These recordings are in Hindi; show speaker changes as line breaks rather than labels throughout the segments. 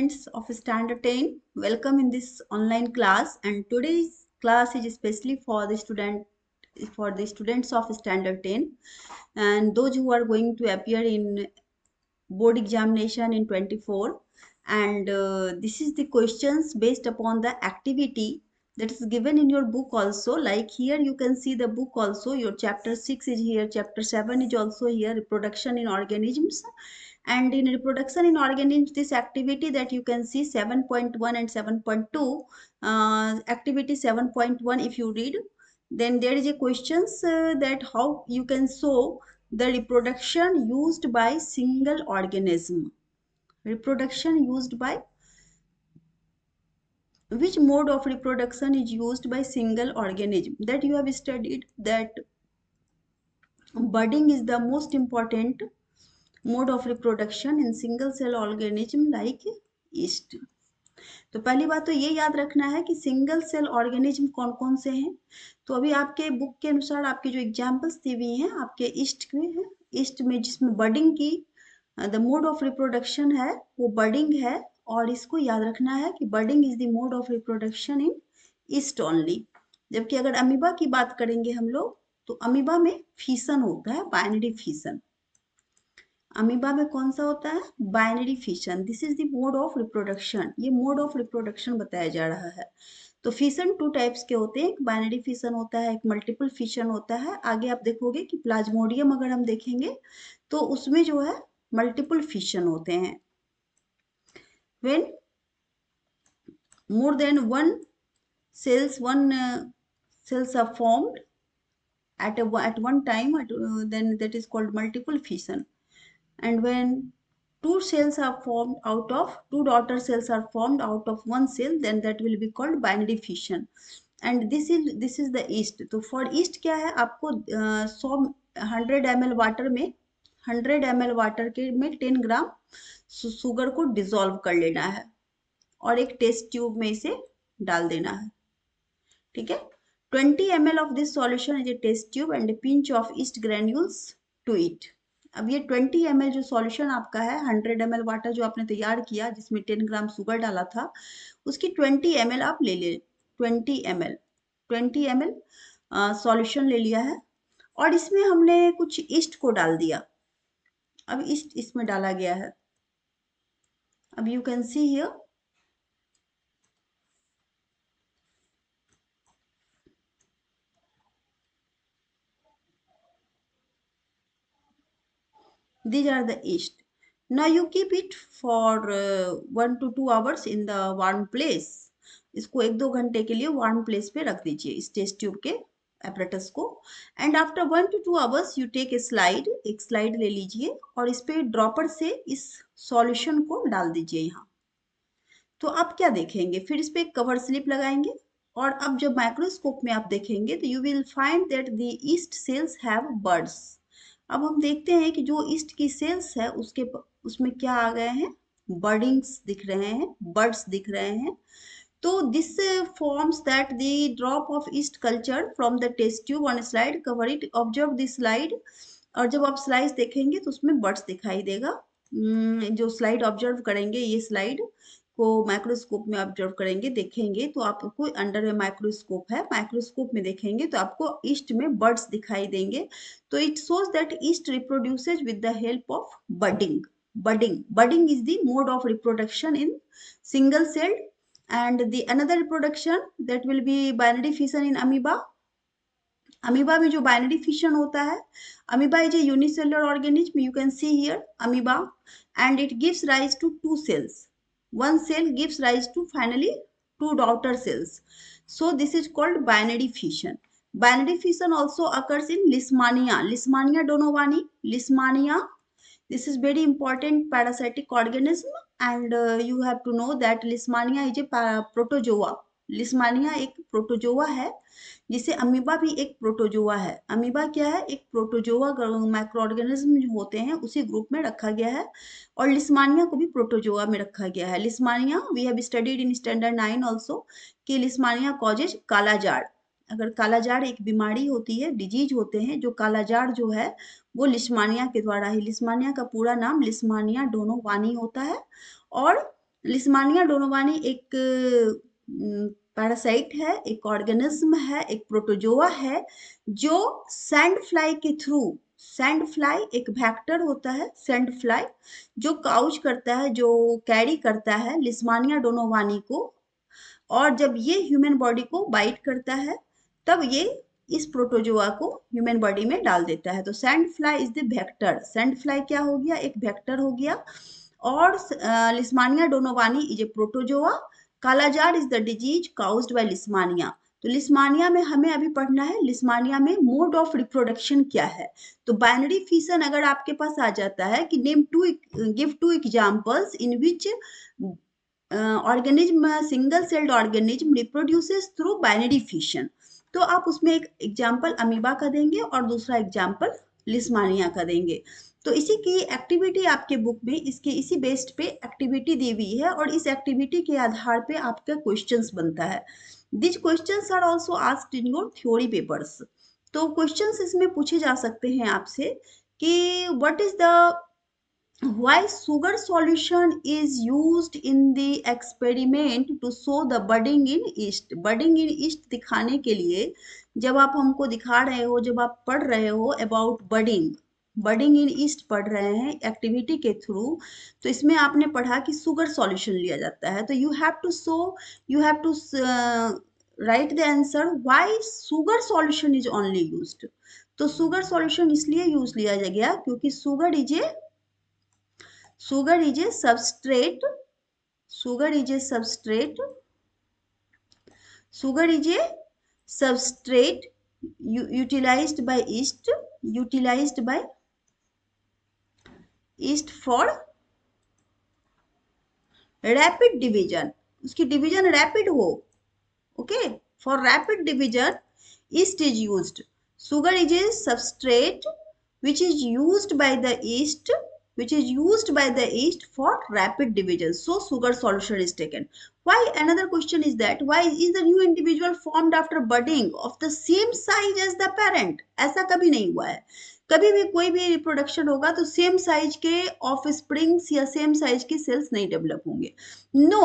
students of standard 10, welcome in this online class, and today's class is especially for the students of standard 10 and those who are going to appear in board examination in 24. And this is the questions based upon the activity that is given in your book also. Like here you can see the book also, your chapter 6 is here, chapter 7 is also here, reproduction in organisms. And in reproduction in organisms, this activity that you can see 7.1 and 7.2, activity 7.1, if you read, then there is a questions that how you can show the reproduction used by single organism. Reproduction used by, which mode of reproduction is used by single organism? That you have studied that budding is the most important mode of reproduction in single cell organism like yeast. तो पहली बात तो ये याद रखना है कि सिंगल सेल ऑर्गेनिज्म कौन कौन से हैं। तो अभी आपके बुक के अनुसार आपकी जो एग्जाम्पल्स दी हुई हैं आपके ईस्ट में है, ईस्ट में जिसमें बडिंग की द मोड ऑफ रिप्रोडक्शन है वो बडिंग है, और इसको याद रखना है कि budding is the mode of reproduction in east only. जबकि अगर अमीबा की बात करेंगे हम लोग तो अमीबा में फिशन होता है, बाइनरी फिशन। अमीबा में कौन सा होता है? Binary fission. This is the mode of reproduction, ये मोड ऑफ रिप्रोडक्शन बताया जा रहा है। तो फिशन टू टाइप्स के होते हैं, एक बाइनरी फिशन होता है, एक मल्टीपल फिशन होता है। आगे आप देखोगे कि प्लाज्मोडियम अगर हम देखेंगे तो उसमें जो है मल्टीपल फिशन होते हैं। When more than one cells are formed at one time, then that is called multiple fission. And when two cells are formed out of two daughter cells are formed out of one cell, then that will be called binary fission. And this is the yeast. तो for yeast क्या है, आपको 100 ml वाटर में 100 ml वाटर के में 10 ग्राम शुगर को डिसॉल्व कर लेना है और एक टेस्ट ट्यूब में इसे डाल देना है। ठीक है, 20 ml of this solution is a test tube and a pinch of yeast granules to it. अब ये 20 ml जो सॉल्यूशन आपका है, 100 ml वाटर जो आपने तैयार किया जिसमें 10 ग्राम शुगर डाला था, उसकी 20 ml आप ले ले। 20 ml सॉल्यूशन ले लिया है और इसमें हमने कुछ ईस्ट को डाल दिया। अब ईस्ट इसमें डाला गया है। अब you can see here these are the yeast. Now you keep it for 1 to 2 hours in the warm place. इसको 1-2 घंटे के लिए वार्म प्लेस पे रख दीजिए इस टेस्ट ट्यूब के एपरेटस को। And after 1 to 2 hours you take a slide, एक स्लाइड ले लीजिए और इस पे ड्रॉपर से इस सॉल्यूशन को डाल दीजिए यहाँ। तो आप क्या देखेंगे, फिर इस पे एक कवर स्लिप लगाएंगे और अब जब माइक्रोस्कोप में आप देखेंगे तो you will find that the east cells have buds. अब हम देखते हैं कि जो ईस्ट की सेल्स है उसमें क्या आ गए हैं, बर्डिंग्स दिख रहे हैं, बर्ड्स दिख रहे हैं। तो this forms that the drop of yeast culture from the test tube on slide cover it, observe this slide. और जब आप स्लाइड देखेंगे तो उसमें बर्ड्स दिखाई देगा। जो स्लाइड ऑब्जर्व करेंगे, ये स्लाइड को माइक्रोस्कोप में ऑब्जर्व करेंगे, देखेंगे तो आपको अंडर में माइक्रोस्कोप है, माइक्रोस्कोप में देखेंगे तो आपको ईस्ट में बर्ड्स दिखाई देंगे। तो it shows that east रिप्रोड्यूसेज with the help of budding. Budding is the mode of reproduction in single celled, and the another reproduction that will be binary fission in amoeba. Amoeba में जो बाइनरी फिशन होता है, amoeba is a unicellular organism, you can see here amoeba, and it gives rise to two cells. One cell gives rise to finally two daughter cells. So this is called binary fission. Binary fission also occurs in Leishmania. Leishmania donovani. Leishmania. This is very important parasitic organism, and you have to know that Leishmania is a protozoa. Leishmania एक प्रोटोजोआ है, जिसे अमीबा भी एक प्रोटोजोआ है। अमीबा क्या है, एक प्रोटोजोआ माइक्रो ऑर्गेनिज्म जो होते हैं उसी ग्रुप में रखा गया है, और लिस्मानिया को भी प्रोटोजोआ में रखा गया है। Leishmania we have studied in standard 9 also कि लिस्मानिया कॉजेज कालाजार। अगर कालाजार एक बीमारी होती है, डिजीज होते हैं, जो कालाजार जो है वो लिस्मानिया के द्वारा ही, लिस्मानिया का पूरा नाम लिस्मानिया डोनोवानी होता है। और लिस्मानिया डोनोवानी एक पैरासाइट है, एक ऑर्गेनिज्म है, एक प्रोटोजोआ है जो सैंड फ्लाई के थ्रू, सैंड फ्लाई एक वेक्टर होता है, सैंड फ्लाई जो काउच करता है, जो कैरी करता है लिस्मानिया डोनोवानी को, और जब ये ह्यूमन बॉडी को बाइट करता है तब ये इस प्रोटोजोआ को ह्यूमन बॉडी में डाल देता है। तो sand fly is the vector, sand fly क्या हो गया, एक वेक्टर हो गया। और Leishmania donovani is a protozoa, kalazar is the disease caused by Leishmania. तो लिस्मानिया में हमें अभी पढ़ना है, लिस्मानिया में मोड ऑफ रिप्रोडक्शन क्या है। तो बाइनरी फिशन अगर आपके पास आ जाता है कि name two, give two examples in which organism, single celled organism reproduces through binary fission, तो आप उसमें एक एग्जाम्पल अमीबा का देंगे और दूसरा एग्जाम्पल लिस्मानिया का देंगे। तो इसी की एक्टिविटी आपके बुक में इसके इसी बेस्ड पे एक्टिविटी दी हुई है और इस एक्टिविटी के आधार पे आपका क्वेश्चंस बनता है। This questions are also asked in your theory papers. तो क्वेश्चंस इसमें पूछे जा सकते हैं आपसे कि what is the, why sugar solution is used in the experiment to show the budding in yeast। budding in yeast दिखाने के लिए जब आप हमको दिखा रहे हो, जब आप पढ़ रहे हो about budding, budding in east पढ़ रहे हैं एक्टिविटी के थ्रू, तो इसमें आपने पढ़ा कि सुगर सॉल्यूशन लिया जाता है। तो you have to show, you have to write the answer why sugar solution is only used. तो सुगर सॉल्यूशन इसलिए यूज लिया गया क्योंकि सुगर इज ए, sugar is a substrate, sugar is a substrate, sugar is a substrate utilized by yeast, utilized by yeast for rapid division, उसकी division rapid हो, okay, for rapid division yeast is used। sugar is a substrate which is used by the yeast, which is used by the yeast for rapid division, so sugar solution is taken। why, another question is that why is the new individual formed after budding of the same size as the parent। ऐसा कभी नहीं हुआ है, कभी भी कोई भी रिप्रोडक्शन होगा तो सेम साइज के ऑफ स्प्रिंग्स या सेम साइज के सेल्स नहीं डेवलप होंगे। No,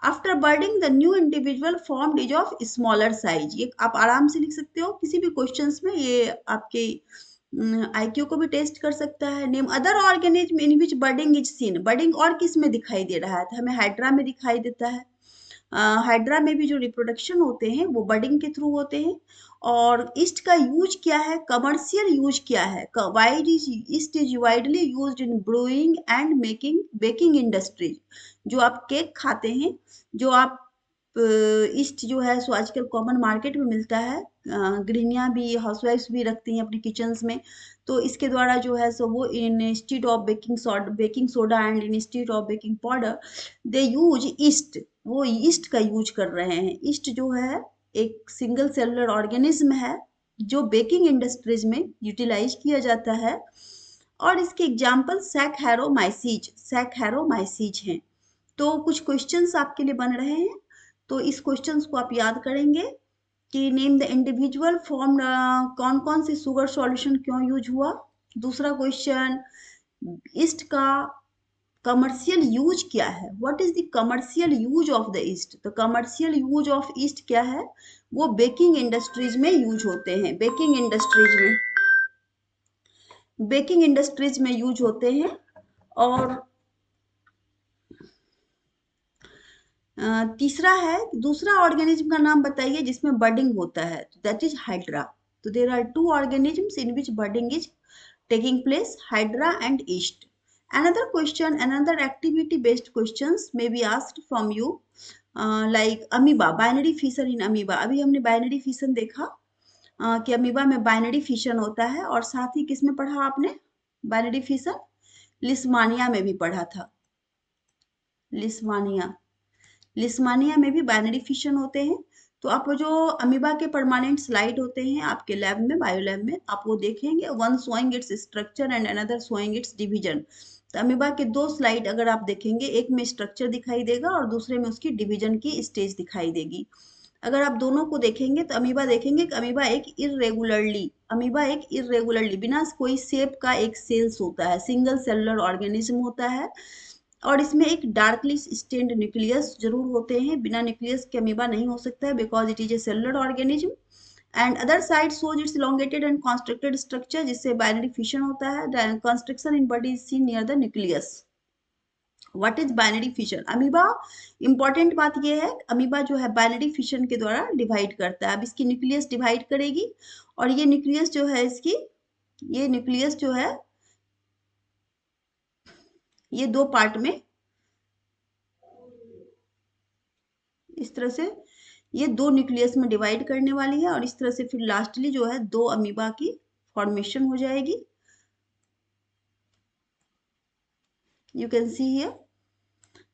after budding the new individual formed is of smaller size. ये आप आराम से लिख सकते हो किसी भी क्वेश्चंस में, ये आपके आईक्यू को भी टेस्ट कर सकता है। Name other organism in which budding is seen. Budding और किस में दिखाई दे रहा है, तो हमें हाइड्रा में दिखाई देता है। हाइड्रा में भी जो रिप्रोडक्शन होते हैं वो बर्डिंग के थ्रू होते हैं। और ईस्ट का यूज क्या है, कमर्शियल यूज क्या है, wide is east is widely used in brewing and making, baking industries. जो आप केक खाते हैं, जो आप ईस्ट जो है सो आजकल कॉमन मार्केट में मिलता है, गृहिणियाँ भी, हाउसवाइफ्स भी रखती हैं अपने किचन्स में। तो इसके द्वारा जो है सो वो instead of baking soda and instead of baking powder they use east, वो ईस्ट का यूज कर रहे हैं। ईस्ट जो है एक सिंगल सेलुलर ऑर्गेनिज्म है जो बेकिंग इंडस्ट्रीज में यूटिलाइज किया जाता है। और इसके एग्जाम्पल सैकहेरोमाइसीज, सैकहेरोमाइसीज हैं। तो कुछ क्वेश्चंस आपके लिए बन रहे हैं, तो इस क्वेश्चंस को आप याद करेंगे कि नेम द इंडिविजुअल फॉर्म, कौन कौन से सुगर सॉल्यूशन क्यों यूज हुआ। दूसरा क्वेश्चन, ईस्ट का कमर्शियल यूज क्या है, what is the commercial use of the east. तो कमर्शियल यूज ऑफ ईस्ट क्या है, वो बेकिंग इंडस्ट्रीज में यूज होते हैं, बेकिंग इंडस्ट्रीज में, बेकिंग इंडस्ट्रीज में यूज होते हैं। और तीसरा है, दूसरा ऑर्गेनिज्म का नाम बताइए जिसमें बर्डिंग होता है, दैट इज हाइड्रा। तो there are two organisms in which budding is taking place, hydra and yeast। another question, another activity based questions may be asked from you, like amoeba, binary fission in amoeba। अभी हमने binary fission देखा कि अमीबा में बाइनरी फिशन होता है, और साथ ही किसमें पढ़ा आपने बाइनरी फिशन, लिस्मानिया में भी पढ़ा था। लिस्मानिया, लिस्मानिया में भी बाइनरी फिशन होते हैं। तो आप जो अमीबा के परमानेंट स्लाइड होते हैं आपके लैब में, बायो लैब में, आप वो देखेंगे, one showing its structure and another showing it's division. तो अमीबा के दो स्लाइड अगर आप देखेंगे, एक में स्ट्रक्चर दिखाई देगा और दूसरे में उसकी डिवीजन की स्टेज दिखाई देगी। अगर आप दोनों को देखेंगे तो अमीबा देखेंगे कि अमीबा एक इरेगुलरली, अमीबा एक इरेगुलरली बिना कोई शेप का एक सेल्स होता है, सिंगल सेलुलर ऑर्गेनिज्म होता है। और इसमें एक डार्कली स्टेन्ड न्यूक्लियस जरूर होते हैं, बिना न्यूक्लियस के अमीबा नहीं हो सकता है, because it is a cellular organism. And other side shows it's elongated and constructed structure, जिससे बाइनरी फिशन होता है। Construction in body is seen near the nucleus. What is binary fission? Amoeba, important बात यह है, अमीबा जो है बाइनरी फिशन के द्वारा डिवाइड करता है। अब इसकी न्यूक्लियस डिवाइड करेगी, और ये न्यूक्लियस जो है इसकी, ये न्यूक्लियस जो है ये दो पार्ट में इस तरह से, ये दो न्यूक्लियस में डिवाइड करने वाली है, और इस तरह से फिर लास्टली जो है दो अमीबा की फॉर्मेशन हो जाएगी। You can see here.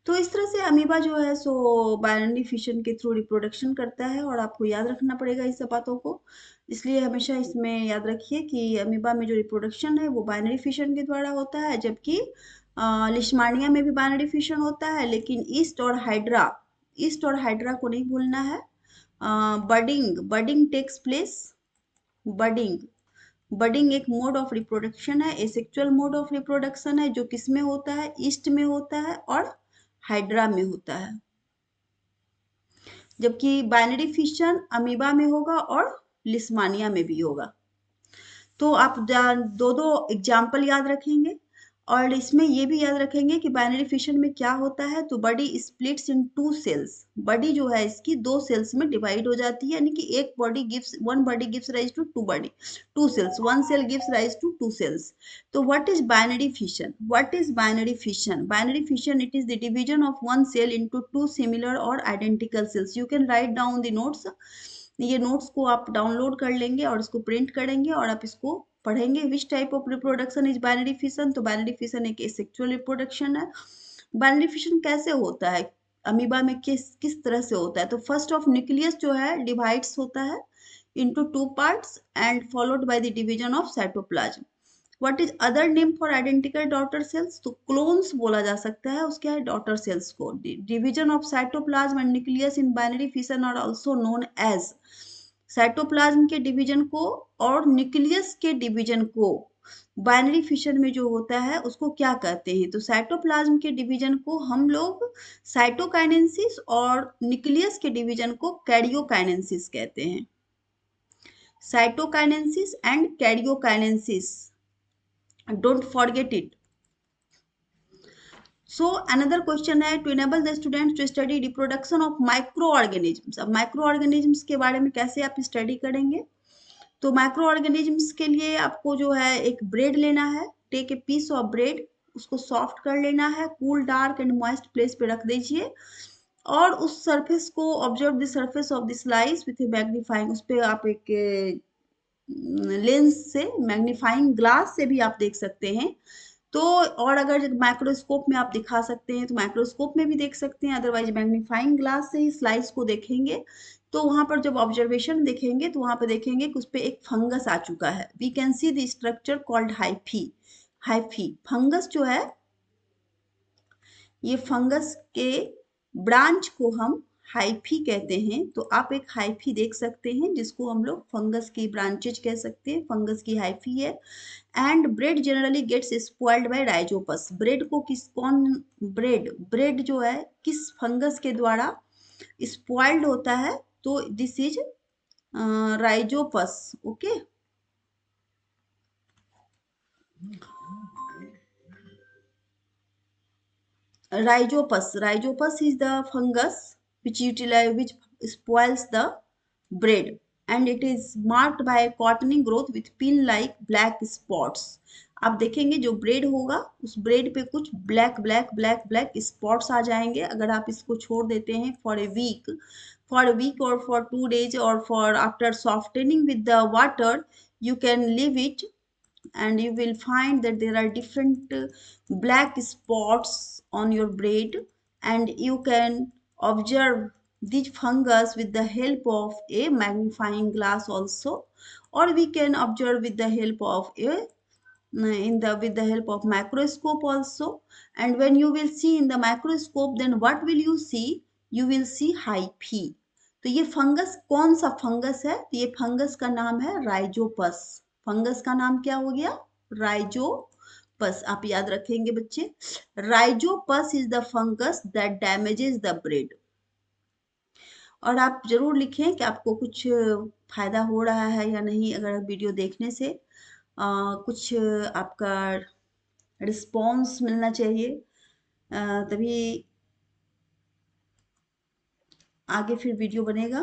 तो इस तरह से अमीबा जो है सो बाइनरी फिशन के थ्रू रिप्रोडक्शन करता है, और आपको याद रखना पड़ेगा इस सब बातों को। इसलिए हमेशा इसमें याद रखिए कि अमीबा में जो रिप्रोडक्शन है वो बाइनरी फिशन के द्वारा होता है, जबकि लिशमानिया में भी बाइनरी फिशन होता है, लेकिन ईस्ट और हाइड्रा को नहीं भूलना है। Budding budding takes place. Budding budding एक मोड ऑफ रिप्रोडक्शन है, एसेक्सुअल मोड ऑफ रिप्रोडक्शन है, जो किस में होता है? ईस्ट में होता है और हाइड्रा में होता है। जबकि बाइनरी फिशन अमीबा में होगा और लिस्मानिया में भी होगा। तो आप दो दो एग्जाम्पल याद रखेंगे, और इसमें ये भी याद रखेंगे कि बाइनरी फिशन में क्या होता है। तो body splits into cells, body जो है इसकी दो सेल्स में डिवाइड हो जाती है, यानी कि एक body gives one body gives rise to two cells, one cell gives rise to two cells. तो what is binary fission? What is binary fission? Binary fission, it is the division of one cell into two similar और identical cells. You can write down the notes. ये नोट्स को आप डाउनलोड कर लेंगे और इसको प्रिंट करेंगे, और आप इसको पढ़ेंगे। Which type of reproduction is binary fission? तो बाइनरी फिशन एक एसेक्सुअल रिप्रोडक्शन है। बाइनरी फिशन कैसे होता है? अमीबा में किस किस तरह से होता है? तो फर्स्ट ऑफ न्यूक्लियस जो है डिवाइड्स होता है into two parts and followed by the division of cytoplasm. What is other name for identical daughter cells? तो क्लोन्स बोला जा सकता है उसके है डॉटर सेल्स को। Division of cytoplasm and nucleus in binary fission are also known as. Cytoplasm के डिवीजन को और न्यूक्लियस के डिवीजन को बाइनरी फिशन में जो होता है उसको क्या कहते हैं? तो साइटोप्लाज्म के डिवीजन को हम लोग साइटोकाइनेसिस, और न्यूक्लियस के डिवीजन को कैरियोकाइनेसिस कहते हैं। Cytokinesis and karyokinesis, don't forget it. So another question है, to enable the students to study reproduction of microorganisms। अब microorganisms के बारे में कैसे आप स्टडी करेंगे? तो microorganisms के लिए आपको जो है एक ब्रेड लेना है। Take a piece of bread, उसको सॉफ्ट कर लेना है, cool dark and moist place पे रख दीजिए, और उस सरफेस को observe the surface of the slice with a magnifying, उस पर आप एक लेंस से, मैग्नीफाइंग ग्लास से भी आप देख सकते हैं। तो और अगर माइक्रोस्कोप में आप दिखा सकते हैं तो माइक्रोस्कोप में भी देख सकते हैं, अदरवाइज मैग्नीफाइंग ग्लास से ही स्लाइस को देखेंगे। तो वहां पर जब ऑब्जर्वेशन देखेंगे तो वहां पर देखेंगे कि उस पर एक फंगस आ चुका है। We can see the structure called hyphae. Hyphae fungus जो है, ये फंगस के ब्रांच को हम हाइफी कहते हैं। तो आप एक हाइफी देख सकते हैं जिसको हम लोग फंगस की ब्रांचेज कह सकते हैं, फंगस की हाइफी है। And bread generally gets spoiled by Rhizopus. Bread को ब्रेड जो है किस फंगस के द्वारा स्पॉइल्ड होता है? तो this is Rhizopus. Okay, Rhizopus is the fungus which spoils the bread, and it is marked by cottony growth with pin-like black spots. आप देखेंगे जो ब्रेड होगा उस ब्रेड पे कुछ ब्लैक स्पॉट्स आ जाएंगे अगर आप इसको छोड़ देते हैं फॉर अ वीक और फॉर 2 days और for after softening with the water you can leave it, and you will find that there are different black spots on your bread, and you can observe this fungus with the help of a magnifying glass also, or we can observe with the help of a with the help of microscope also. And when you will see in the microscope, then what will you see? You will see hyphae. तो ये फंगस कौन सा फंगस है? तो ये फंगस का नाम है राइजोपस। फंगस का नाम क्या हो गया? राइजोपस। पस आप याद रखेंगे बच्चे। Rhizopus is the fungus that damages the bread. और आप जरूर लिखें कि आपको कुछ फायदा हो रहा है या नहीं, अगर वीडियो देखने से कुछ आपका रिस्पॉन्स मिलना चाहिए, तभी आगे फिर वीडियो बनेगा।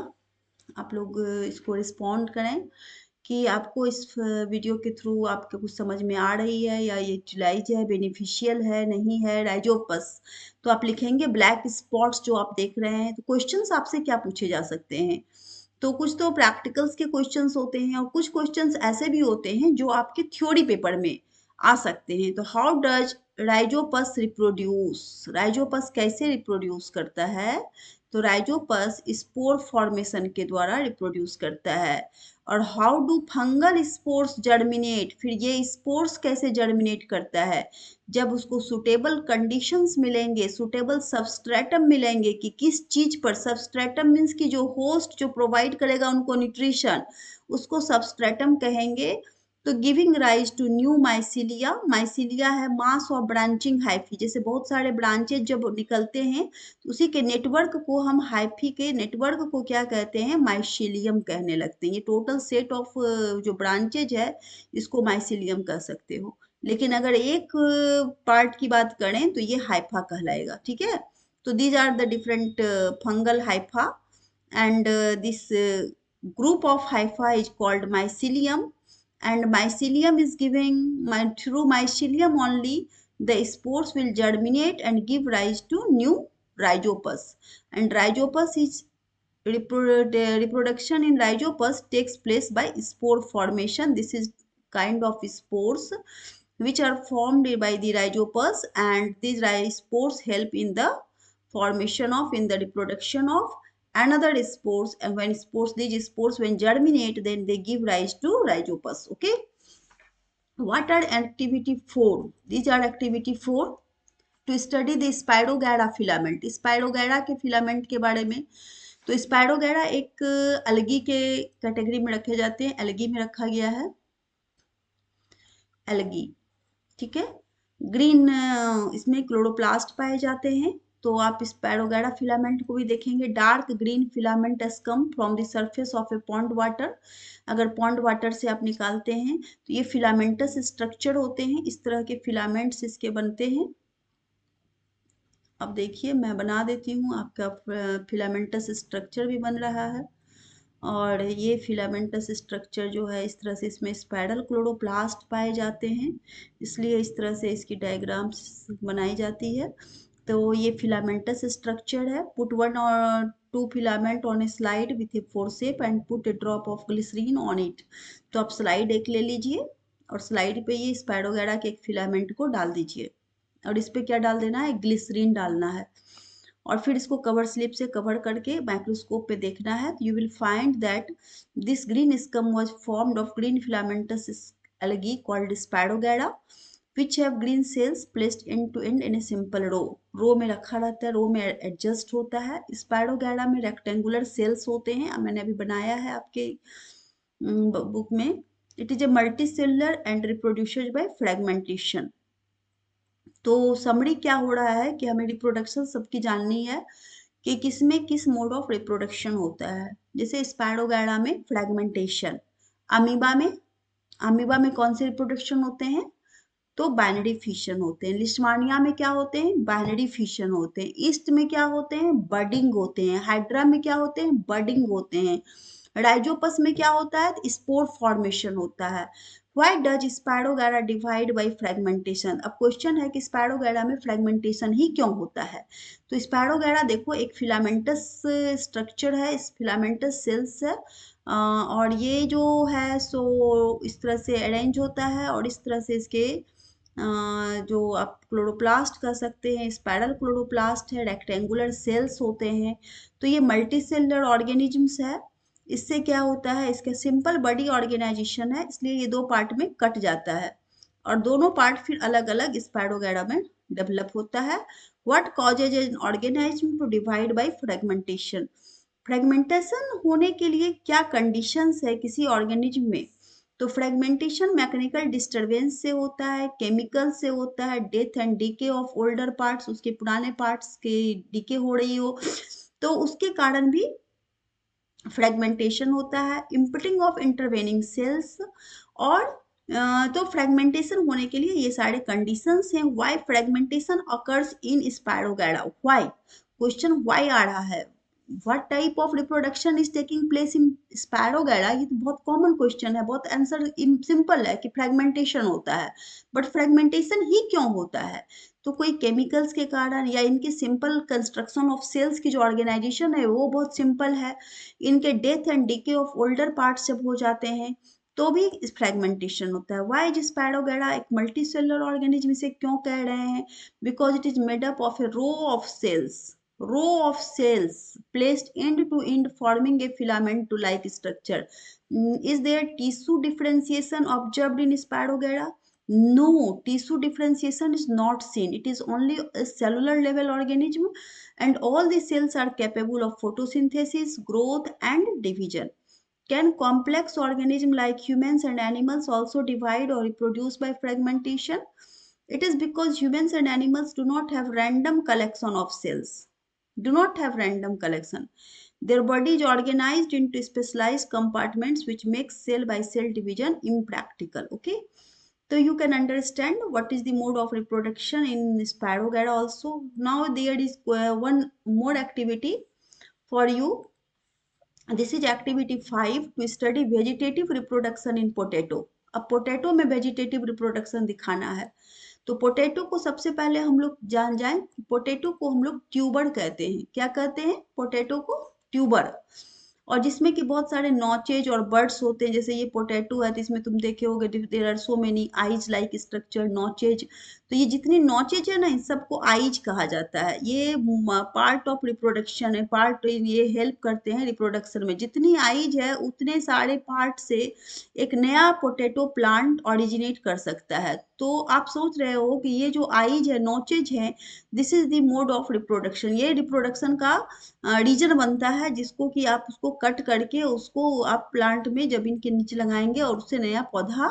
आप लोग इसको रिस्पॉन्ड करें कि आपको इस वीडियो के थ्रू आपके कुछ समझ में आ रही है या ये यूटिलाइज है, बेनिफिशियल है, नहीं है। राइजोपस तो आप लिखेंगे। ब्लैक स्पॉट्स जो आप देख रहे हैं, तो क्वेश्चंस आपसे क्या पूछे जा सकते हैं, तो कुछ तो प्रैक्टिकल्स के क्वेश्चंस होते हैं और कुछ क्वेश्चंस ऐसे भी होते हैं जो आपके थ्योरी पेपर में आ सकते हैं। तो how does Rhizopus reproduce, Rhizopus कैसे रिप्रोड्यूस करता है, तो राइजोपस स्पोर फॉर्मेशन के द्वारा रिप्रोड्यूस करता है। और how do fungal spores germinate, फिर ये स्पोर्स कैसे जर्मिनेट करता है, जब उसको सुटेबल कंडीशंस मिलेंगे, सुटेबल सबस्ट्रेटम मिलेंगे, कि किस चीज पर, सबस्ट्रेटम मीन्स कि जो होस्ट जो प्रोवाइड करेगा उनको न्यूट्रिशन, उसको सबस्ट्रेटम कहेंगे। तो giving rise to new mycelia, mycelia है मास ऑफ ब्रांचिंग हाइफी, जैसे बहुत सारे ब्रांचेज जब निकलते हैं तो उसी के नेटवर्क को हम, हाइफी के नेटवर्क को क्या कहते हैं, माइसिलियम कहने लगते हैं। ये टोटल सेट ऑफ जो ब्रांचेज है इसको माइसिलियम कह सकते हो। लेकिन अगर एक पार्ट की बात करें तो ये हाइफा कहलाएगा, ठीक है। तो these are the different fungal hypha, and this group of hypha is called mycelium, and mycelium is giving through mycelium only the spores will germinate and give rise to new rhizopus. And rhizopus is reproduction in rhizopus takes place by spore formation. This is kind of spores which are formed by the rhizopus, and these spores help in the formation of, in the reproduction of another spores. And when spores, these spores when germinate, then they give rise to rhizopus. Okay, what are activity 4? These are activity 4 to study the स्पाइरोगैरा filament. स्पाइरोगैरा के फिलामेंट के बारे में, तो स्पाइरोगैरा एक अलगी के कैटेगरी में रखे जाते हैं, अलगी में रखा गया है, अलगी, ठीक है। ग्रीन इसमें क्लोरोप्लास्ट पाए जाते हैं। तो आप स्पाइरोगैरा फिलामेंट को भी देखेंगे। Dark green filament S come from the surface of A pond water, अगर पॉन्ड वाटर से आप निकालते हैं तो ये फिलामेंटस स्ट्रक्चर होते हैं, इस तरह के फिलामेंट्स इसके बनते हैं। अब देखिए मैं बना देती हूँ, आपका फिलामेंटस स्ट्रक्चर भी बन रहा है। और ये फिलामेंटस स्ट्रक्चर जो है, इस तरह से इसमें स्पाइरल क्लोरोप्लास्ट पाए जाते हैं, इसलिए इस तरह से इसकी डायग्राम्स बनाई जाती है। तो ये फिलामेंटस स्ट्रक्चर है। पुट 1 और 2 filament on a slide with a forcep and put a drop of glycerine on it. तो आप स्लाइड एक ले लीजिए और स्लाइड पे ये स्पाइरोगैरा के एक फिलामेंट को डाल दीजिए, और इस पे क्या डाल देना है, ग्लिसरीन डालना है। और फिर इसको कवर स्लिप से कवर करके माइक्रोस्कोप पे देखना है। तो you will find that this green scum was formed of green filamentous algae called Spirogyra which have green cells placed end to end in a simple row। रो में रखा रहता है, रो में एडजस्ट होता है। स्पाइरोगैरा में रेक्टेंगुलर सेल्स होते हैं, मैंने अभी बनाया है आपके बुक में। It is a multi cellular and reproduced by fragmentation. तो समरी क्या हो रहा है कि हमें रिप्रोडक्शन सबकी जाननी है कि किसमें किस मोड ऑफ रिप्रोडक्शन होता है। जैसे स्पाइरोगैरा में फ्रेगमेंटेशन, अमीबा में, अमीबा में कौन से रिप्रोडक्शन होते हैं, तो बाइनरी फिशन होते हैं। लिस्टमानिया में क्या होते हैं, बाइनरी फिशन होते हैं। ईस्ट में क्या होते हैं, बडिंग होते हैं। हाइड्रा में क्या होते हैं, बडिंग होते हैं। राइजोपस में क्या होता है, स्पोर फॉर्मेशन होता है। Why does spirogyra divide by fragmentation. अब क्वेश्चन है कि स्पाइरोगैरा में फ्रेगमेंटेशन ही क्यों होता है। तो स्पाइरोगैरा देखो एक फिलामेंटस स्ट्रक्चर है, इस फिलामेंटस सेल्स है, और ये जो है सो इस तरह से अरेंज होता है, और इस तरह से इसके जो आप क्लोरोप्लास्ट कह सकते हैं, स्पाइरल क्लोरोप्लास्ट है, रेक्टेंगुलर सेल्स होते हैं। तो ये मल्टी सेलुलर ऑर्गेनिजम्स है। इससे क्या होता है, इसका सिंपल बॉडी ऑर्गेनाइजेशन है, इसलिए ये दो पार्ट में कट जाता है, और दोनों पार्ट फिर अलग अलग स्पाइरोगैरा में डेवलप होता है। What causes an organism to divide by fragmentation. Fragmentation होने के लिए क्या कंडीशंस है किसी ऑर्गेनिज्म में, तो फ्रेगमेंटेशन मैकेनिकल डिस्टरबेंस से होता है, केमिकल से होता है, death and decay of older parts, उसके पुराने पार्ट्स के डीके हो रही हो तो उसके कारण भी फ्रेगमेंटेशन होता है। इम्पटिंग ऑफ इंटरवेनिंग सेल्स और तो फ्रेगमेंटेशन होने के लिए ये सारे कंडीशंस हैं। Why fragmentation occurs in spirogyra, why, question why आ रहा है। What type of reproduction is taking place in spirogyra, ये तो बहुत कॉमन क्वेश्चन है, बहुत आंसर सिंपल है कि फ्रेगमेंटेशन होता है। बट फ्रेगमेंटेशन ही क्यों होता है? तो कोई केमिकल्स के कारण या इनके सिंपल कंस्ट्रक्शन ऑफ सेल्स की जो ऑर्गेनाइजेशन है वो बहुत सिंपल है। इनके death and decay of older parts जब हो जाते हैं तो भी फ्रेगमेंटेशन होता है। वाई इज स्पायरोगैरा एक मल्टी सेलुलर ऑर्गेनिज्म, इसे क्यों कह रहे हैं? Because it is made up of a row of cells placed end to end forming a filament to like structure. Is there tissue differentiation observed in Spirogyra? No, tissue differentiation is not seen. It is only a cellular level organism and all the cells are capable of photosynthesis, growth and division. Can complex organisms like humans and animals also divide or reproduce by fragmentation? It is because humans and animals do not have random collection of cells. Do not have random collection. Their body is organized into specialized compartments which makes cell by cell division impractical. Okay. So you can understand what is the mode of reproduction in Spirogyra also. Now there is one more activity for you. This is activity 5 to study vegetative reproduction in potato. अब पोटैटो में वेजिटेटिव रिप्रोडक्शन दिखाना है। तो पोटैटो को सबसे पहले हम लोग जान जाएं कि पोटैटो को हम लोग ट्यूबर कहते हैं। क्या कहते हैं? पोटैटो को ट्यूबर। और जिसमें कि बहुत सारे नॉचेज और बर्ड्स होते हैं। जैसे ये पोटैटो है तो इसमें तुम देखे होगे there are so many eyes like structure, notches. तो ये जितनी नॉचेज है ना इन सबको आइज कहा जाता है। ये पार्ट ऑफ रिप्रोडक्शन है, पार्ट ये हेल्प करते हैं रिप्रोडक्शन में। जितनी आइज है उतने सारे पार्ट से एक नया पोटैटो प्लांट ओरिजिनेट कर सकता है। तो आप सोच रहे हो कि ये जो आइज है, नॉचेज है, this is the mode of reproduction. ये रिप्रोडक्शन का रीजन बनता है जिसको कि आप उसको कट करके उसको आप प्लांट में जमीन के नीचे लगाएंगे और उससे नया पौधा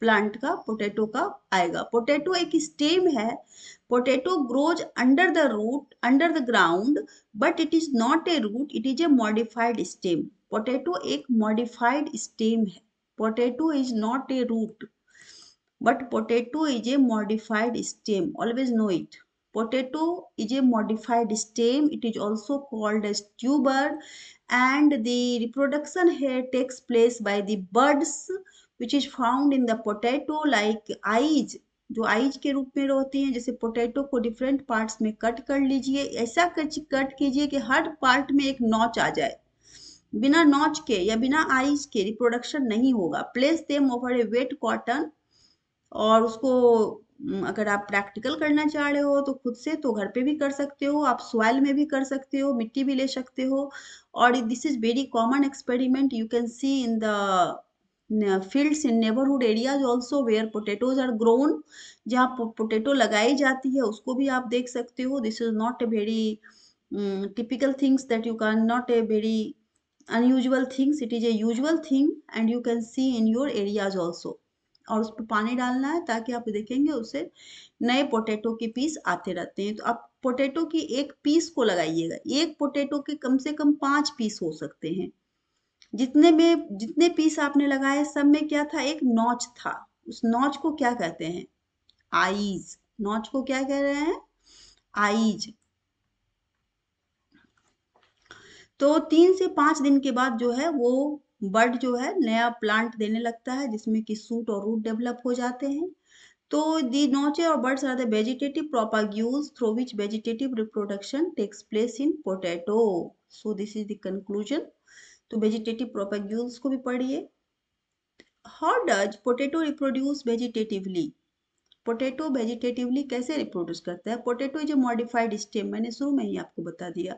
प्लांट का, पोटैटो का आएगा। पोटैटो एक स्टेम है। Potato grows under the root, under the ground, but it is not a root, it is a modified stem. Potato एक मॉडिफाइड स्टेम है। Potato is not a root, but potato is a modified stem. Always know it. Potato is a modified stem. It is also called as tuber, and the reproduction here takes place by the buds which is found in the potato like eyes, जो आइज के रूप में होती हैं। जैसे पोटैटो को डिफरेंट पार्ट्स में कट कर लीजिए, ऐसा कट कीजिए कि हर पार्ट में एक नॉच आ जाए। बिना नॉच के या बिना आइज के रिप्रोडक्शन नहीं होगा। प्लेस देम ओवर ए वेट कॉटन, और उसको अगर आप प्रैक्टिकल करना चाह रहे हो तो खुद से तो घर पे भी कर सकते हो, आप सॉइल में भी कर सकते हो, मिट्टी भी ले सकते हो। और this is very common experiment you can C in the fields in neighborhood areas also where potatoes are grown, जहाँ पोटैटो लगाई जाती है उसको भी आप देख सकते हो। This is not a very typical things that you can, not a very unusual things, it is a usual thing and you can see in your areas also। और उस पर पानी डालना है ताकि आप देखेंगे उससे नए पोटैटो के पीस आते रहते हैं। तो आप पोटैटो की एक पीस को लगाइएगा। एक पोटैटो के कम से कम 5 पीस हो सकते हैं। जितने पीस आपने लगाए सब में क्या था? एक नॉच था। उस नॉच को क्या कहते हैं? आईज। नॉच को क्या कह रहे हैं? आईज। तो 3 से 5 दिन के बाद जो है वो बर्ड जो है नया प्लांट देने लगता है जिसमें कि सूट और रूट डेवलप हो जाते हैं। तो the noche or buds are the vegetative propagules through which vegetative reproduction takes place in potato. So this is the conclusion. तो vegetative propagules को भी पढ़िए। How does potato reproduce vegetatively? Potato vegetatively कैसे रिप्रोड्यूस करता है? Potato is a modified stem, मैंने शुरू में ही आपको बता दिया,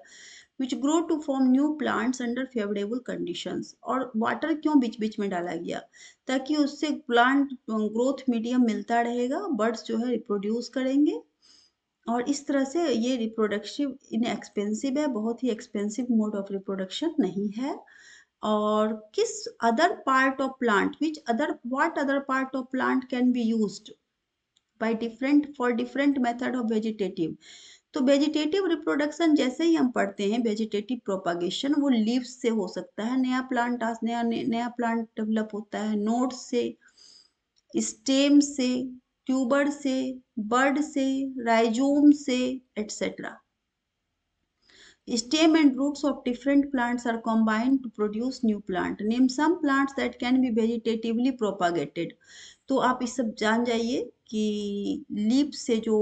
which grow to form new plants under favourable conditions. और वाटर क्यों बीच बीच में डाला गया? ताकि उससे प्लांट ग्रोथ मीडियम मिलता रहेगा, बर्ड्स जो है रिप्रोड्यूस करेंगे। और इस तरह से ये रिप्रोडक्टिव इनएक्सपेंसिव है, बहुत ही एक्सपेंसिव मोड ऑफ रिप्रोडक्शन नहीं है। और किस other part of plant, which other what other part of plant can be used by different for different method of vegetative. तो वेजिटेटिव रिप्रोडक्शन जैसे ही हम पढ़ते हैं, वेजिटेटिव प्रोपागेशन वो लीव्स से हो सकता है, नया प्लांट नया प्लांट डेवलप होता है नोड्स से, स्टेम से, ट्यूबर से, बर्ड से, राइजोम से, etcetera. Stem and roots of different plants are combined to produce new plant. Name some plants that can be vegetatively propagated. तो आप इस सब जान जाइए कि लीफ से जो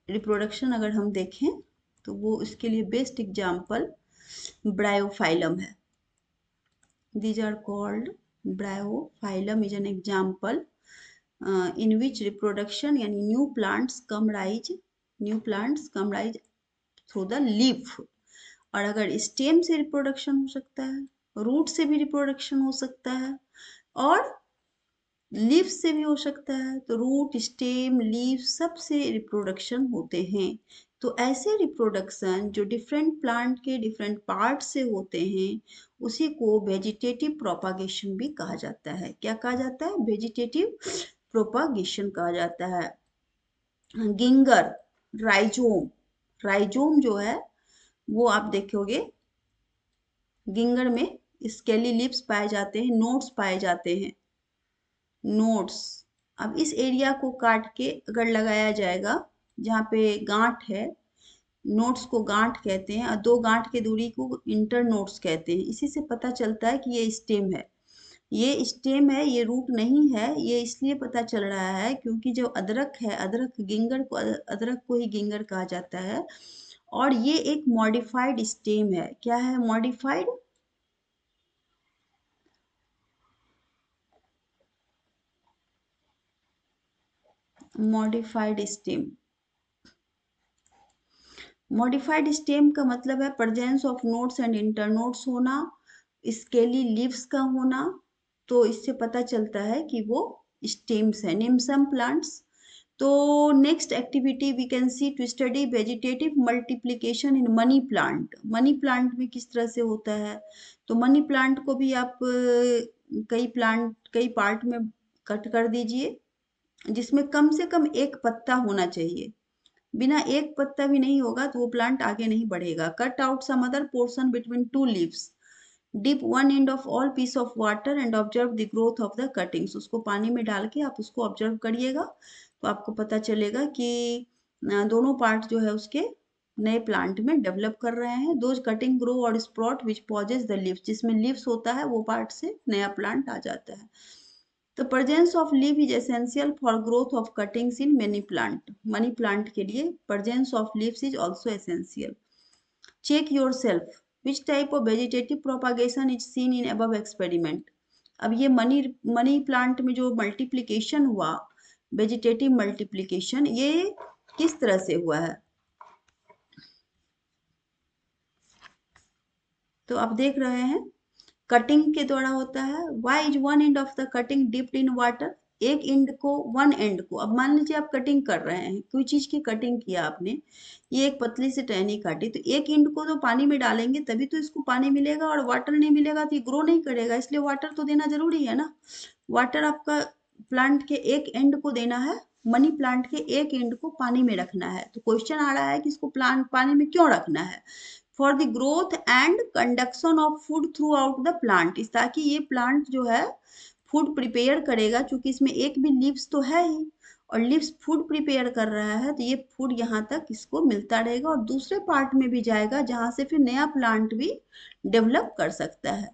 रिप्रोडक्शन अगर हम देखें तो वो इसके लिए बेस्ट एग्जाम्पल ब्रायोफाइलम है। These are called bryophyllum is an example in which reproduction यानी new plants come rise through the leaf। और अगर स्टेम से रिप्रोडक्शन हो सकता है, रूट से भी रिप्रोडक्शन हो सकता है और लीफ से भी हो सकता है, तो रूट स्टेम लीफ सब से रिप्रोडक्शन होते हैं। तो ऐसे रिप्रोडक्शन जो डिफरेंट प्लांट के डिफरेंट पार्ट से होते हैं उसी को वेजिटेटिव प्रोपागेशन भी कहा जाता है। क्या कहा जाता है? वेजिटेटिव प्रोपागेशन कहा जाता है। गिंगर, राइजोम, राइजोम जो है वो आप देखोगे गिंगर में स्केली लिप्स पाए जाते हैं, नोड्स पाए जाते हैं, नोड्स। अब इस एरिया को काट के अगर लगाया जाएगा जहाँ पे गांठ है, नोड्स को गांठ कहते हैं और दो गांठ की दूरी को इंटर नोड्स कहते हैं। इसी से पता चलता है कि ये स्टेम है, ये स्टेम है, ये रूट नहीं है। ये इसलिए पता चल रहा है क्योंकि जो अदरक है, अदरक गिंगर को, अदरक को ही गिंगर कहा जाता है और ये एक मॉडिफाइड स्टेम है। क्या है? Modified modified stem. Modified stem का मतलब है presence of nodes and internodes होना, स्केली लीव्स का होना। तो इससे पता चलता है कि वो स्टेम्स है। Name some plants. तो next activity we can see to study vegetative multiplication in money plant. Money plant में किस तरह से होता है? तो मनी प्लांट को भी आप कई पार्ट में कट कर दीजिए जिसमें कम से कम एक पत्ता होना चाहिए। बिना एक पत्ता भी नहीं होगा तो वो प्लांट आगे नहीं बढ़ेगा। Cut out some other portion between two leaves, dip one end of all piece of water and observe the growth of the cuttings. उसको पानी में डाल के आप उसको ऑब्जर्व करिएगा तो आपको पता चलेगा कि दोनों पार्ट जो है उसके नए प्लांट में डेवलप कर रहे हैं। दोज कटिंग ग्रो और स्प्रॉट विच पॉजेज द लीव्स, जिसमें लीव्स होता है वो पार्ट से नया प्लांट आ जाता है। The presence of leaf is essential for growth of cuttings in many plant. Many plant के लिए presence of leaves is also essential. Check yourself which type of vegetative propagation is seen in above experiment. अब ये मनी प्लांट में जो मल्टीप्लिकेशन हुआ, वेजिटेटिव मल्टीप्लिकेशन, ये किस तरह से हुआ है? तो आप देख रहे हैं कटिंग के द्वारा होता है। Why is one end of the cutting dipped in water? एक एंड को, वन एंड को, अब मान लीजिए आप कटिंग कर रहे हैं, कोई चीज की कटिंग किया आपने, ये एक पतली सी टहनी काटी, तो एक एंड को तो पानी में डालेंगे तभी तो इसको पानी मिलेगा, और वाटर नहीं मिलेगा तो ये ग्रो नहीं करेगा, इसलिए वाटर तो देना जरूरी है ना। वाटर आपका प्लांट के एक एंड को देना है, मनी प्लांट के एक एंड को पानी में रखना है। तो क्वेश्चन आ रहा है कि इसको प्लांट पानी में क्यों रखना है? For the growth and conduction of food through out the plant, ताकि ये प्लांट जो है फूड प्रिपेयर करेगा, क्योंकि इसमें एक भी लीव्स तो है ही और लीव्स फूड प्रिपेयर कर रहा है, तो ये फूड यहाँ तक इसको मिलता रहेगा और दूसरे पार्ट में भी जाएगा जहाँ से फिर नया प्लांट भी डेवलप कर सकता है।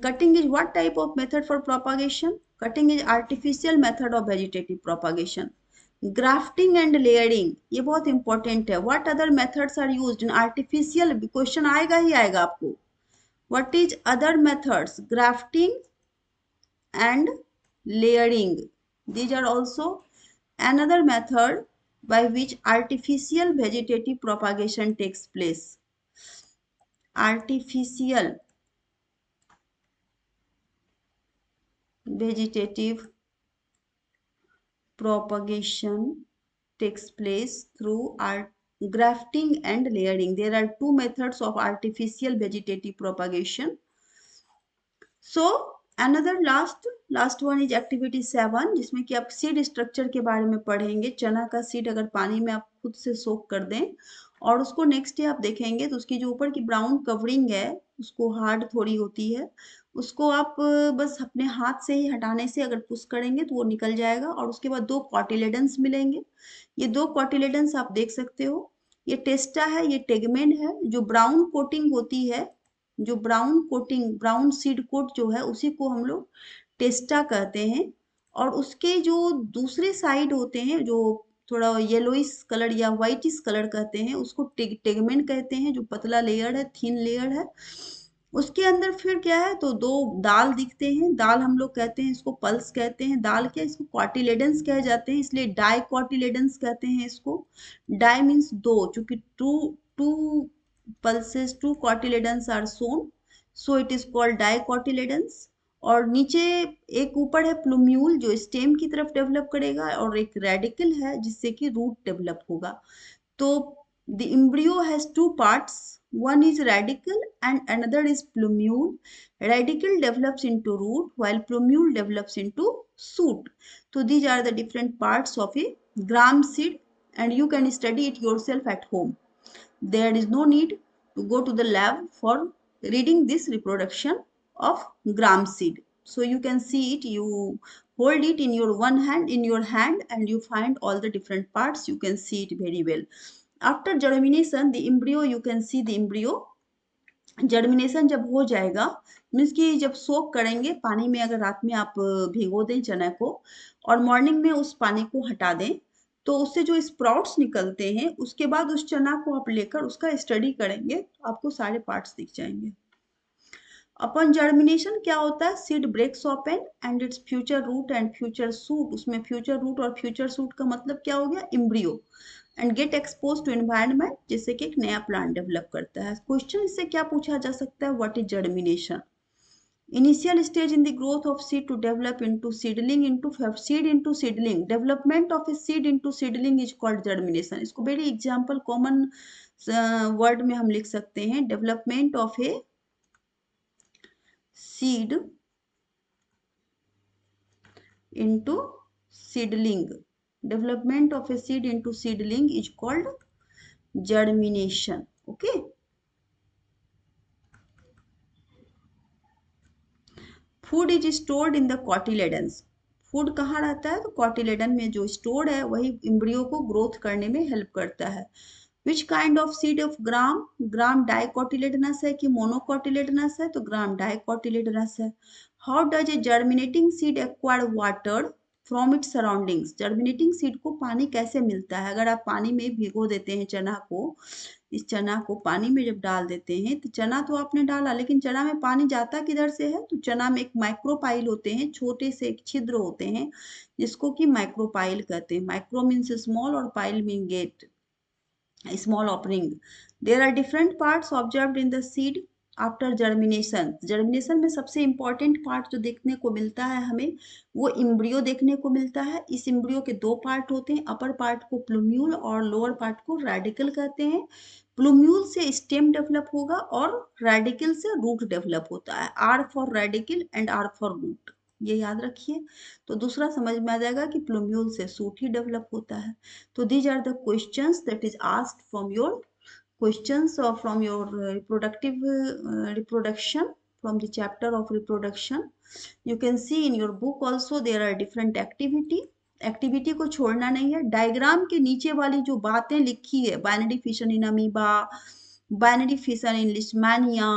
Cutting is what type of method for propagation? Cutting is artificial method of vegetative propagation. Grafting and layering, ये बहुत इंपॉर्टेंट है। What other methods are used in artificial? Question आएगा ही आएगा आपको। What is other methods? Grafting and layering. These are also another method by which artificial vegetative propagation takes place. Artificial vegetative propagation takes place through grafting and layering. There are two methods of artificial vegetative propagation. So another last one is activity 7, जिसमें कि आप सीड स्ट्रक्चर के बारे में पढ़ेंगे। चना का सीड अगर पानी में आप खुद से सोक कर दें और उसको नेक्स्ट डे आप देखेंगे तो उसकी जो ऊपर की ब्राउन कवरिंग है उसको हार्ड थोड़ी होती है, उसको आप बस अपने हाथ से ही हटाने से अगर पुश करेंगे तो वो निकल जाएगा और उसके बाद 2 कॉटिलेडन्स मिलेंगे। ये 2 कॉटिलेडन्स आप देख सकते हो, ये टेस्टा है, ये टेगमेन है। जो ब्राउन कोटिंग होती है, जो brown coating, brown seed coat जो है उसी को हम लोग टेस्टा कहते हैं। और उसके जो दूसरे साइड होते हैं जो थोड़ा येलोइस कलर या व्हाइटिश कलर कहते हैं उसको टेगमेंट कहते हैं, जो पतला लेयर है, थिन लेयर है। उसके अंदर फिर क्या है तो 2 दाल दिखते हैं, दाल हम लोग कहते हैं इसको, पल्स कहते हैं, दाल क्या इसको कॉटिलेडन्स कहे जाते हैं, इसलिए डाई कॉटिलेडन्स कहते हैं इसको। डाई मीन्स 2, चूंकि to to pulses, 2 cotyledons are shown, so it is called dicotyledons। और नीचे एक ऊपर है प्लूम्यूल जो स्टेम की तरफ डेवलप करेगा और एक रेडिकल है जिससे कि रूट डेवलप होगा। तो the embryo has 2 parts, one is radicle and another is plumule। Radicle develops into root while plumule develops into shoot। So these are the different parts of a gram seed and you can study it yourself at home। There is no need to go to the lab for reading this reproduction of gram seed। So you can see it, you hold it in your hand and you find all the different parts, you can see it very well। After germination, the embryo, you can see the embryo। Germination जब हो जाएगा मीन्स कि जब सोक करेंगे पानी में, अगर रात में आप भिगो दें चना को और मॉर्निंग में उस पानी को हटा दें तो उससे जो स्प्राउट्स निकलते हैं उसके बाद उस चना को आप लेकर उसका स्टडी करेंगे तो आपको सारे पार्ट्स दिख जाएंगे। अपॉन जर्मिनेशन क्या होता है, seed breaks open and its future root and future shoot. उसमें फ्यूचर रूट और फ्यूचर सूट का मतलब क्या हो गया, embryo, and get expose to environment, जिससे कि एक नया प्लांट डेवलप करता है। क्वेश्चन इससे क्या पूछा जा सकता है, what is germination. Initial stage in the growth of seed to develop into seedling into seed into seedling, development of a seed into seedling is called germination। इसको very example common word में हम लिख सकते हैं, development of a seed into seedling, development of a seed into seedling is called germination। okay, food is stored in the cotyledons. Food कहाँ रहता है तो कॉटिलेडन में जो स्टोर्ड है वही एम्ब्रियो को ग्रोथ करने में हेल्प करता है। Which kind of seed of gram, gram dicotyledonous है कि मोनोकोटिलेडनस है तो ग्राम डाइकोटिलेडनस है। How does a germinating seed acquire water from its surroundings, germinating seed को पानी कैसे मिलता है। अगर आप पानी में भिगो देते हैं चना को, इस चना को पानी में जब डाल देते हैं तो चना तो आपने डाला लेकिन चना में पानी जाता किधर से है, तो चना में एक माइक्रोपाइल होते हैं, छोटे से एक छिद्र होते हैं जिसको कि माइक्रोपाइल कहते हैं। माइक्रो मीन्स स्मॉल और pile mean gate, small opening। There are different parts observed in the seed after germination। Germination में सबसे इंपॉर्टेंट पार्ट जो देखने को मिलता है हमें वो इम्ब्रियो देखने को मिलता है। इस इम्ब्रियो के 2 पार्ट होते हैं, अपर पार्ट को प्लूम्यूल और लोअर पार्ट को रेडिकल कहते हैं। प्लूम्यूल से स्टेम डेवलप होगा और रेडिकल से रूट डेवलप होता है। R for radical and R for root, ये याद रखिए। तो दूसरा समझ में आ जाएगा कि प्लूम्यूल से सूट ही डेवलप होता है। तो these are the questions that is asked from your questions or from your reproduction, from the chapter of reproduction। You can see in your book also there are different activity को छोड़ना नहीं है। डायग्राम के नीचे वाली जो बातें लिखी है, binary fission in amoeba, binary fission in leishmania,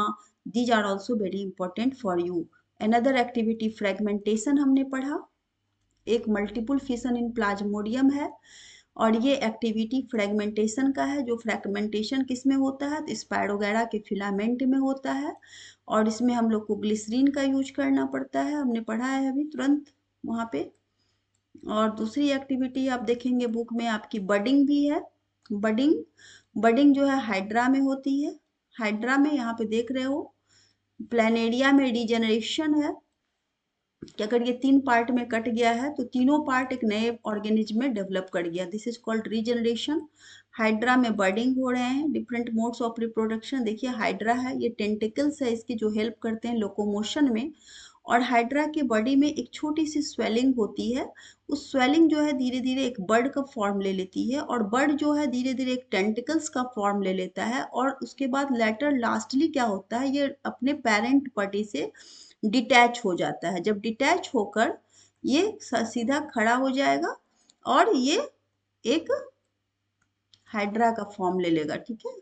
these are also very important for you. Another activity fragmentation हमने पढ़ा, एक मल्टीपल फिशन इन प्लाज्मोडियम है और ये एक्टिविटी फ्रेगमेंटेशन का है। जो फ्रेगमेंटेशन किस में होता है तो स्पायरोगैरा के फिलामेंट में होता है और इसमें हम लोग को ग्लिसरीन का यूज करना पड़ता है, हमने पढ़ा है अभी तुरंत वहाँ पे। और दूसरी एक्टिविटी आप देखेंगे बुक में आपकी बडिंग भी है। बडिंग जो है हाइड्रा में होती है। हाइड्रा में यहाँ पे देख रहे हो प्लानेरिया में डिजेनरेशन है कि अगर ये 3 पार्ट में कट गया है तो तीनों पार्ट एक नए ऑर्गेनिज्म में डेवलप कर गया, this is called regeneration. Hydra में बर्डिंग हो रहे हैं, डिफरेंट मोड्स ऑफ रिप्रोडक्शन। देखिए हाइड्रा है, ये टेंटिकल्स है इसकी जो हेल्प करते हैं लोकोमोशन में। और हाइड्रा के बॉडी में एक छोटी सी स्वेलिंग होती है, उस स्वेलिंग जो है धीरे धीरे एक बर्ड का फॉर्म ले लेती है, और बर्ड जो है धीरे धीरे एक टेंटिकल्स का फॉर्म ले लेता है, और उसके बाद लेटर लास्टली क्या होता है, ये अपने पेरेंट बॉडी से डिटैच हो जाता है। जब डिटैच होकर ये सीधा खड़ा हो जाएगा और ये एक हाइड्रा का फॉर्म ले लेगा, ठीक है।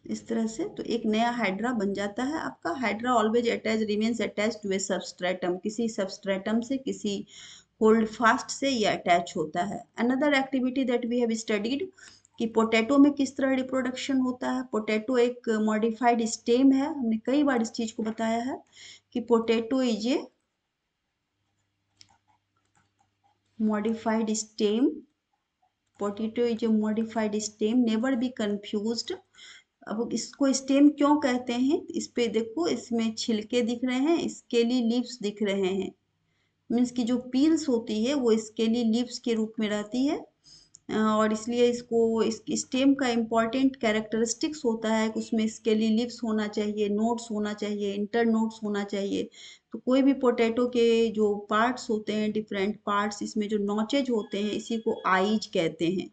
इस तरह से तो एक नया हाइड्रा बन जाता है आपका। Hydra always attach remains attach to a substratum, किसी सबस्ट्रेटम से, किसी होल्ड फास्ट से ये अटैच होता है। Another activity that we have studied कि पोटैटो में किस तरह रिप्रोडक्शन होता है। पोटैटो एक मॉडिफाइड स्टेम है, हमने कई बार इस चीज को बताया है कि potato is A modified stem. Potato is a modified stem, never be confused। अब इसको स्टेम क्यों कहते हैं, इस पे देखो, इसमें छिलके दिख रहे हैं, स्केली लीव्स दिख रहे हैं, मीन्स की जो पील्स होती है वो स्केली लीव्स के रूप में रहती है। और इसलिए इसको, इस स्टेम का इम्पॉर्टेंट कैरेक्टरिस्टिक्स होता है कि उसमें स्केली लीव्स होना चाहिए, नोड्स होना चाहिए, इंटर नोड्स होना चाहिए। तो कोई भी पोटैटो के जो पार्ट्स होते हैं, डिफरेंट पार्ट्स, इसमें जो नॉचेज होते हैं, इसी को आइज कहते हैं।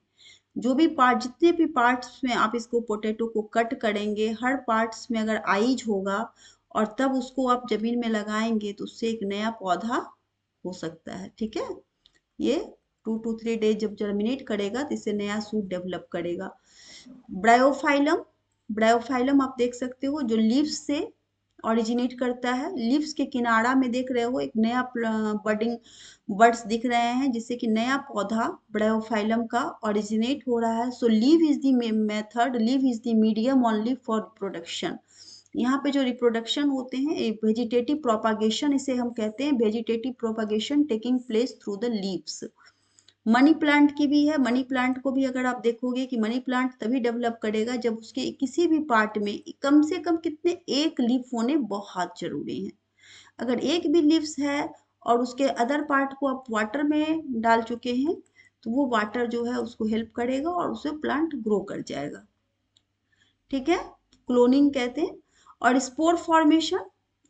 जो भी पार्ट, जितने भी पार्ट्स में आप इसको पोटैटो को कट करेंगे, हर पार्ट्स में अगर आइज होगा और तब उसको आप जमीन में लगाएंगे तो उससे एक नया पौधा हो सकता है, ठीक है। ये 2 to 3 डेज जब जर्मिनेट करेगा तो इससे नया सूट डेवलप करेगा। ब्रायोफाइलम, ब्रायोफाइलम आप देख सकते हो जो लीव्स से ओरिजिनेट करता है। लीव्स के किनारा में देख रहे हो एक नया बडिंग बर्ड्स दिख रहे हैं, जिससे कि नया पौधा ब्रायोफाइलम का ओरिजिनेट हो रहा है। So leave is the method, leave is the medium only for production. यहाँ पे जो रिप्रोडक्शन होते हैं, वेजिटेटिव प्रोपागेशन इसे हम कहते हैं, vegetative propagation taking place through the leaves. Money plant की भी है। मनी प्लांट को भी अगर आप देखोगे कि मनी प्लांट तभी डेवलप करेगा जब उसके किसी भी पार्ट में कम से कम कितने, एक लीफ होने बहुत जरूरी है। अगर एक भी लीव्स है और उसके अदर पार्ट को आप वाटर में डाल चुके हैं तो वो वाटर जो है उसको हेल्प करेगा और उससे प्लांट ग्रो कर जाएगा, ठीक है। क्लोनिंग कहते हैं। और स्पोर फॉर्मेशन,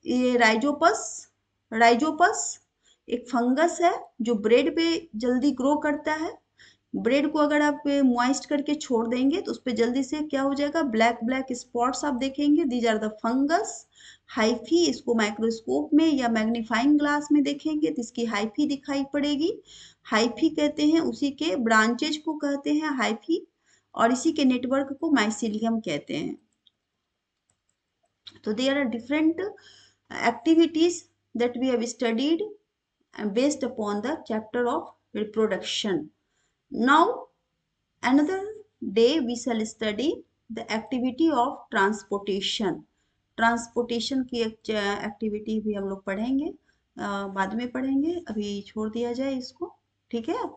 ये राइजोपस, राइजोपस एक फंगस है जो ब्रेड पे जल्दी ग्रो करता है। ब्रेड को अगर आप मॉइस्ट करके छोड़ देंगे तो उस पर जल्दी से क्या हो जाएगा, ब्लैक ब्लैक स्पॉट्स आप देखेंगे, these are the fungus. Hyphae, इसको माइक्रोस्कोप में या मैग्नीफाइंग ग्लास में देखेंगे तो इसकी हाइफी दिखाई पड़ेगी। हाइफी कहते हैं, उसी के ब्रांचेज को कहते हैं हाइफी, और इसी के नेटवर्क को माइसिलियम कहते हैं। So there are different activities that we have studied based upon the chapter of reproduction. Now another day we shall study the activity of transportation. Transportation की एक एक्टिविटी भी हम लोग पढ़ेंगे, बाद में पढ़ेंगे, अभी छोड़ दिया जाए इसको, ठीक है।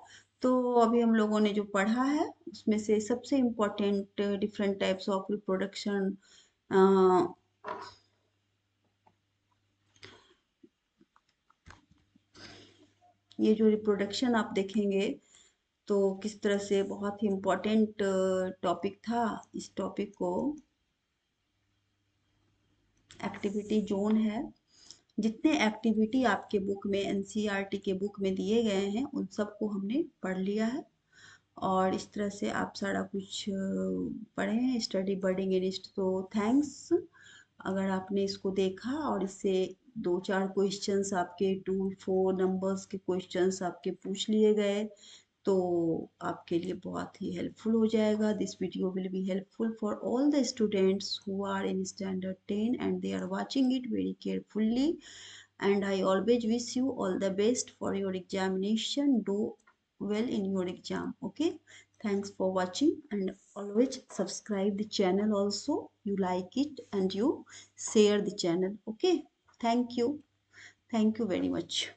तो अभी हम लोगों ने जो पढ़ा है उसमें से सबसे important different types of reproduction, ये जो रिप्रोडक्शन आप देखेंगे तो किस तरह से बहुत ही इम्पोर्टेंट टॉपिक था। इस टॉपिक को एक्टिविटी जोन है, जितने एक्टिविटी आपके बुक में, एनसीईआरटी के बुक में दिए गए हैं उन सबको हमने पढ़ लिया है। और इस तरह से आप सारा कुछ पढ़े हैं स्टडी बर्डिंग इनिस्ट। तो थैंक्स, अगर आपने इसको देखा और इससे 2-4 क्वेश्चंस आपके 2-4 नंबर्स के क्वेश्चंस आपके पूछ लिए गए तो आपके लिए बहुत ही हेल्पफुल हो जाएगा। This video will be helpful for all the students who are in standard 10 and they are watching it very carefully, and I always wish you all the best for your examination. Do well in your exam. Okay, thanks for watching, and always subscribe the channel also, you like it, and you share the channel. Okay, thank you, thank you very much.